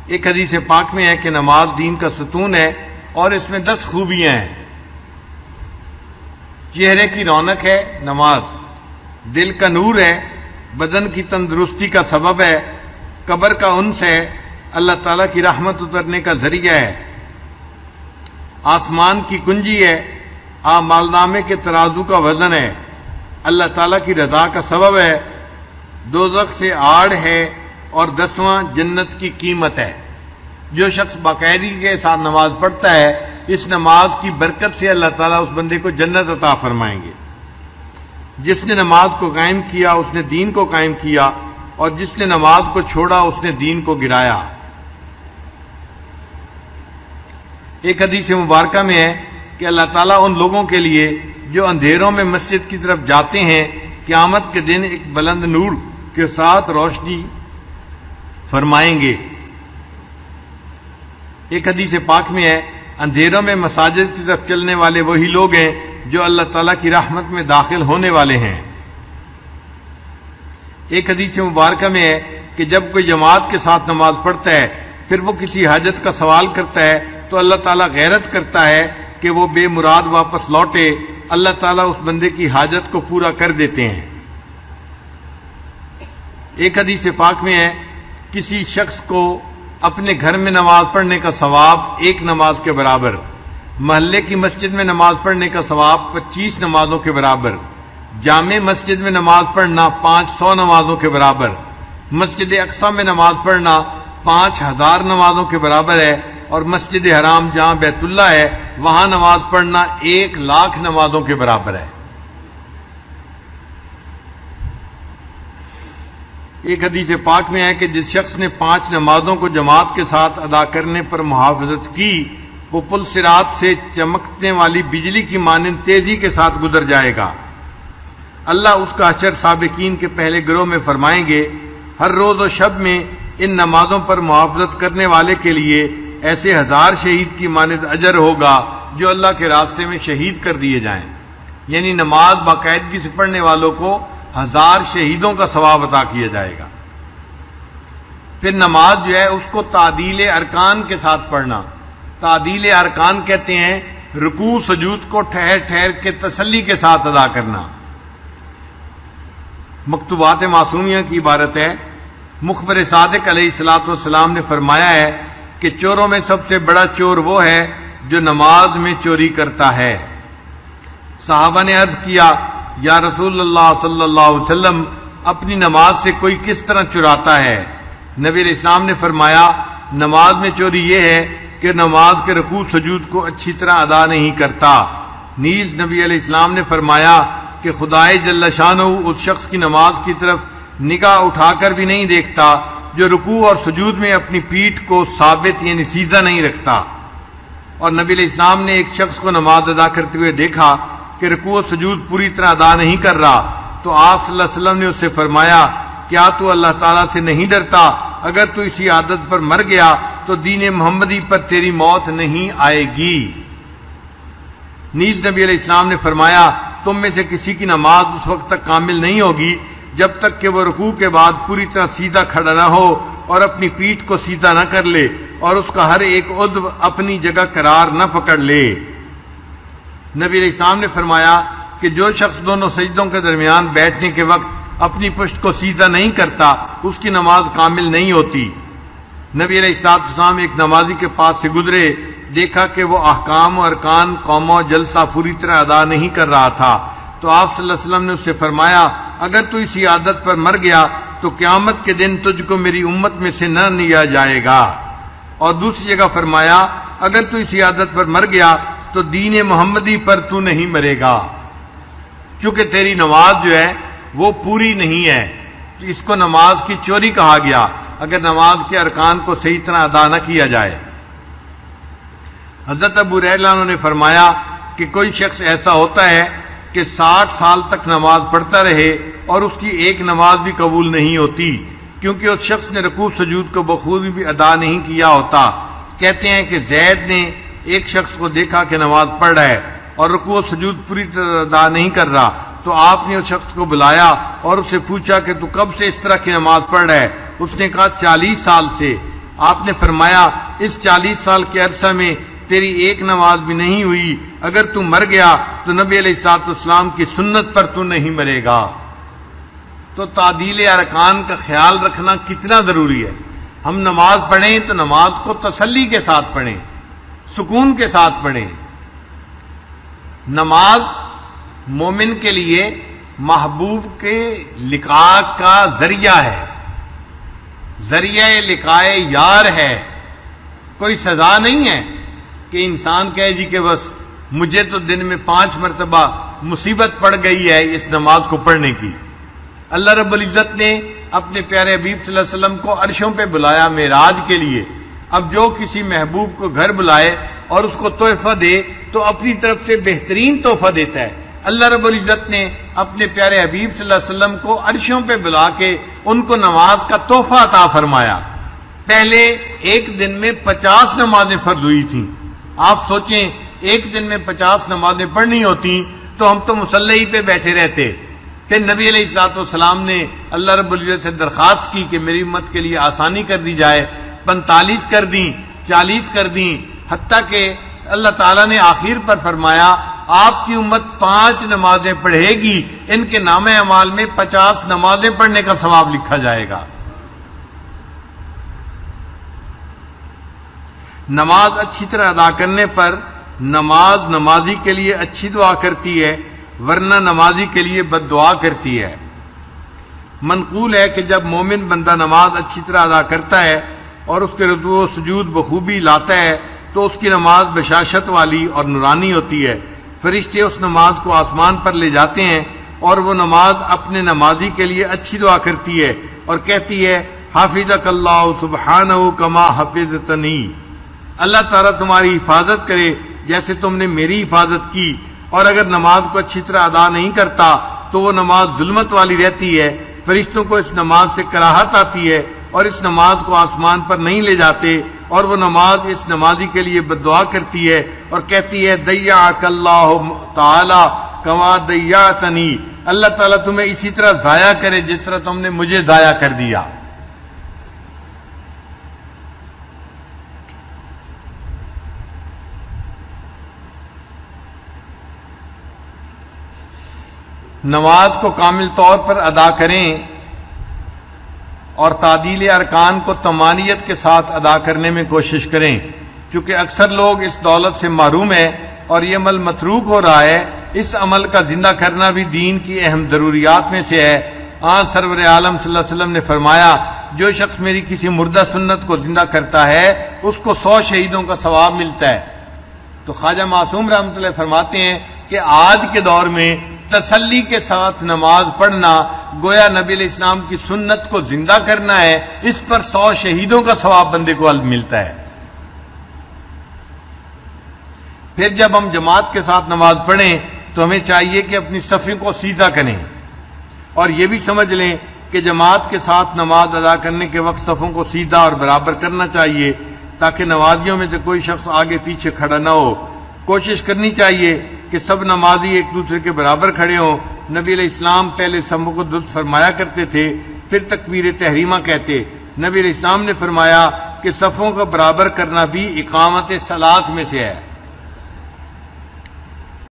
ایک حدیث پاک میں ہے کہ نماز دین کا ستون ہے اور اس میں 10 خوبیاں ہیں۔ چہرے کی رونق ہے نماز، دل کا نور ہے، بدن کی تندرستی کا سبب ہے، قبر کا انس ہے، اللہ تعالیٰ کی رحمت اترنے کا ذریعہ ہے، آسمان کی کنجی ہے، اعمال نامے کے ترازو کا وزن ہے، اللہ تعالیٰ کی رضا کا سبب ہے، دوزخ سے آڑ ہے، اور 10واں جنت کی قیمت ہے۔ جو شخص باقاعدگی کے ساتھ نماز پڑھتا ہے، اس نماز کی برکت سے اللہ تعالیٰ اس بندے کو جنت عطا فرمائیں گے۔ جس نے نماز کو قائم کیا اس نے دین کو قائم کیا، اور جس نے نماز کو چھوڑا اس نے دین کو گرایا۔ ایک حدیث مبارکہ میں ہے کہ اللہ تعالیٰ ان لوگوں کے لیے جو اندھیروں میں مسجد کی طرف جاتے ہیں قیامت کے دن ایک بلند نور کے ساتھ روشنی فرمائیں گے۔ ایک حدیث پاک میں ہے اندھیروں میں مساجد کی طرف چلنے والے وہی لوگ ہیں جو اللہ تعالیٰ کی رحمت میں داخل ہونے والے ہیں۔ ایک حدیث مبارکہ میں ہے کہ جب کوئی جماعت کے ساتھ نماز پڑھتا ہے پھر وہ کسی حاجت کا سوال کرتا ہے تو اللہ تعالیٰ غیرت کرتا ہے کہ وہ بے مراد واپس لوٹے، اللہ تعالیٰ اس بندے کی حاجت کو پورا کر دیتے ہیں۔ ایک حدیث پاک میں ہے کسی شخص کو اپنے گھر میں نماز پڑھنے کا ثواب 1 نماز کے برابر، محلے کی مسجد میں نماز پڑھنے کا ثواب 25 نمازوں کے برابر، جامع مسجد میں نماز پڑھنا 500 نمازوں کے برابر، مسجد اقصی میں نماز پڑھنا 5000 نمازوں کے برابر ہے، اور مسجد حرام جہاں بیت اللہ ہے وہاں نماز پڑھنا 1,00,000 نمازوں کے برابر ہے۔ ایک حدیث پاک میں ہے کہ جس شخص نے 5 نمازوں کو جماعت کے ساتھ ادا کرنے پر محافظت کی وہ پل صراط سے چمکنے والی بجلی کی مانند تیزی کے ساتھ گزر جائے گا۔ اللہ اس کا حشر سابقین کے پہلے گروہ میں فرمائیں گے۔ ہر روز و شب میں ان نمازوں پر محافظت کرنے والے کے لیے ایسے 1000 شہید کی مانند اجر ہوگا جو اللہ کے راستے میں شہید کر دیے جائیں، یعنی نماز باقاعدگی سے پڑھنے والوں کو 1000 شہیدوں کا ثواب عطا کیا جائے گا۔ پھر نماز جو ہے اس کو تعدیل ارکان کے ساتھ پڑھنا۔ تعدیل ارکان کہتے ہیں رکوع سجود کو ٹھہر ٹھہر کے تسلی کے ساتھ ادا کرنا۔ مکتوبات معصومیہ کی عبارت ہے، مخبر صادق علیہ الصلوۃ والسلام نے فرمایا ہے کہ چوروں میں سب سے بڑا چور وہ ہے جو نماز میں چوری کرتا ہے۔ صحابہ نے عرض کیا یا رسول اللہ صلی اللہ علیہ وسلم اپنی نماز سے کوئی کس طرح چراتا ہے؟ نبی علیہ السلام نے فرمایا نماز میں چوری یہ ہے کہ نماز کے رکوع سجود کو اچھی طرح ادا نہیں کرتا۔ نیز نبی علیہ السلام نے فرمایا کہ خدائے جل شانہ اس شخص کی نماز کی طرف نگاہ اٹھا کر بھی نہیں دیکھتا جو رکوع اور سجود میں اپنی پیٹھ کو ثابت یعنی سیدھا نہیں رکھتا۔ اور نبی علیہ السلام نے ایک شخص کو نماز ادا کرتے ہوئے دیکھا کہ رکوع و سجود پوری طرح ادا نہیں کر رہا، تو آپ صلی اللہ علیہ وسلم نے اس سے فرمایا کیا تو اللہ تعالیٰ سے نہیں ڈرتا؟ اگر تو اسی عادت پر مر گیا تو دین محمدی پر تیری موت نہیں آئے گی۔ نیز نبی علیہ السلام نے فرمایا تم میں سے کسی کی نماز اس وقت تک کامل نہیں ہوگی جب تک کہ وہ رکوع کے بعد پوری طرح سیدھا کھڑا نہ ہو اور اپنی پیٹھ کو سیدھا نہ کر لے اور اس کا ہر ایک عضو اپنی جگہ قرار نہ پکڑ لے۔ نبی علیہ السلام نے فرمایا کہ جو شخص دونوں سجدوں کے درمیان بیٹھنے کے وقت اپنی پشت کو سیدھا نہیں کرتا اس کی نماز کامل نہیں ہوتی۔ نبی علیہ السلام ایک نمازی کے پاس سے گزرے، دیکھا کہ وہ احکام و ارکان قوم و جلسہ پوری طرح ادا نہیں کر رہا تھا، تو آپ صلی اللہ علیہ وسلم نے اس سے فرمایا اگر تو اسی عادت پر مر گیا تو قیامت کے دن تجھ کو میری امت میں سے نہ لیا جائے گا۔ اور دوسری جگہ فرمایا اگر تو اسی عادت پر مر گیا تو دین محمدی پر تو نہیں مرے گا، کیونکہ تیری نماز جو ہے وہ پوری نہیں ہے۔ اس کو نماز کی چوری کہا گیا اگر نماز کے ارکان کو صحیح طرح ادا نہ کیا جائے۔ حضرت ابو ہریرہ نے فرمایا کہ کوئی شخص ایسا ہوتا ہے کہ 60 سال تک نماز پڑھتا رہے اور اس کی ایک نماز بھی قبول نہیں ہوتی، کیونکہ اس شخص نے رکوع سجود کو بخوبی بھی ادا نہیں کیا ہوتا۔ کہتے ہیں کہ زید نے ایک شخص کو دیکھا کہ نماز پڑھ رہا ہے اور رکوع سجود پوری طرح ادا نہیں کر رہا، تو آپ نے اس شخص کو بلایا اور اس سے پوچھا کہ تو کب سے اس طرح کی نماز پڑھ رہا ہے؟ اس نے کہا 40 سال سے۔ آپ نے فرمایا اس 40 سال کے عرصہ میں تیری ایک نماز بھی نہیں ہوئی، اگر تو مر گیا تو نبی علیہ الصلوۃ والسلام کی سنت پر تو نہیں مرے گا۔ تو تعدیل ارکان کا خیال رکھنا کتنا ضروری ہے۔ ہم نماز پڑھیں تو نماز کو تسلی کے ساتھ پڑھیں، سکون کے ساتھ پڑھیں۔ نماز مومن کے لیے محبوب کے لقاء کا ذریعہ ہے، ذریعہ لقاء یار ہے، کوئی سزا نہیں ہے کہ انسان کہے جی کہ بس مجھے تو دن میں 5 مرتبہ مصیبت پڑ گئی ہے اس نماز کو پڑھنے کی۔ اللہ رب العزت نے اپنے پیارے حبیب صلی اللہ علیہ وسلم کو عرشوں پہ بلایا معراج کے لیے۔ اب جو کسی محبوب کو گھر بلائے اور اس کو تحفہ دے تو اپنی طرف سے بہترین تحفہ دیتا ہے۔ اللہ رب العزت نے اپنے پیارے حبیب صلی اللہ علیہ وسلم کو عرشوں پہ بلا کے ان کو نماز کا تحفہ عطا فرمایا۔ پہلے ایک دن میں 50 نمازیں فرض ہوئی تھیں۔ آپ سوچیں ایک دن میں 50 نمازیں پڑھنی ہوتی تو ہم تو مصلی پہ بیٹھے رہتے۔ پھر نبی علیہ الصلوۃ والسلام نے اللہ رب العزت سے درخواست کی کہ میری امت کے لیے آسانی کر دی جائے، 45 کر دیں، 40 کر دیں، حتیٰ کہ اللہ تعالیٰ نے آخر پر فرمایا آپ کی امت 5 نمازیں پڑھے گی، ان کے نام اعمال میں 50 نمازیں پڑھنے کا ثواب لکھا جائے گا۔ نماز اچھی طرح ادا کرنے پر نماز نمازی کے لیے اچھی دعا کرتی ہے، ورنہ نمازی کے لیے بد دعا کرتی ہے۔ منقول ہے کہ جب مومن بندہ نماز اچھی طرح ادا کرتا ہے اور اس کے رکوع و سجود بخوبی لاتا ہے تو اس کی نماز بشاشت والی اور نورانی ہوتی ہے۔ فرشتے اس نماز کو آسمان پر لے جاتے ہیں اور وہ نماز اپنے نمازی کے لیے اچھی دعا کرتی ہے اور کہتی ہے حافظک اللہ سبحانہ کما حفظتنی، اللہ تعالیٰ تمہاری حفاظت کرے جیسے تم نے میری حفاظت کی۔ اور اگر نماز کو اچھی طرح ادا نہیں کرتا تو وہ نماز ظلمت والی رہتی ہے، فرشتوں کو اس نماز سے کراہت آتی ہے اور اس نماز کو آسمان پر نہیں لے جاتے، اور وہ نماز اس نمازی کے لیے بد دعا کرتی ہے اور کہتی ہے ضیعک اللہ تعالی کما ضیعتنی، اللہ تعالیٰ تمہیں اسی طرح ضائع کرے جس طرح تم نے مجھے ضائع کر دیا۔ نماز کو کامل طور پر ادا کریں اور تعدیل ارکان کو طمانینت کے ساتھ ادا کرنے میں کوشش کریں، کیونکہ اکثر لوگ اس دولت سے محروم ہیں اور یہ عمل متروک ہو رہا ہے۔ اس عمل کا زندہ کرنا بھی دین کی اہم ضروریات میں سے ہے۔ سرور عالم صلی اللہ علیہ وسلم نے فرمایا جو شخص میری کسی مردہ سنت کو زندہ کرتا ہے اس کو 100 شہیدوں کا ثواب ملتا ہے۔ تو خواجہ معصوم رحمۃ اللہ فرماتے ہیں کہ آج کے دور میں تسلی کے ساتھ نماز پڑھنا گویا نبی علیہ السلام کی سنت کو زندہ کرنا ہے، اس پر 100 شہیدوں کا ثواب بندے کو ملتا ہے۔ پھر جب ہم جماعت کے ساتھ نماز پڑھیں تو ہمیں چاہیے کہ اپنی صفیں کو سیدھا کریں اور یہ بھی سمجھ لیں کہ جماعت کے ساتھ نماز ادا کرنے کے وقت صفوں کو سیدھا اور برابر کرنا چاہیے تاکہ نمازیوں میں سے کوئی شخص آگے پیچھے کھڑا نہ ہو۔ کوشش کرنی چاہیے کہ سب نمازی ایک دوسرے کے برابر کھڑے ہوں۔ نبی علیہ السلام پہلے صفوں کو درست فرمایا کرتے تھے، پھر تکبیر تحریمہ کہتے۔ نبی علیہ السلام نے فرمایا کہ صفوں کو برابر کرنا بھی اقامت صلاۃ میں سے ہے۔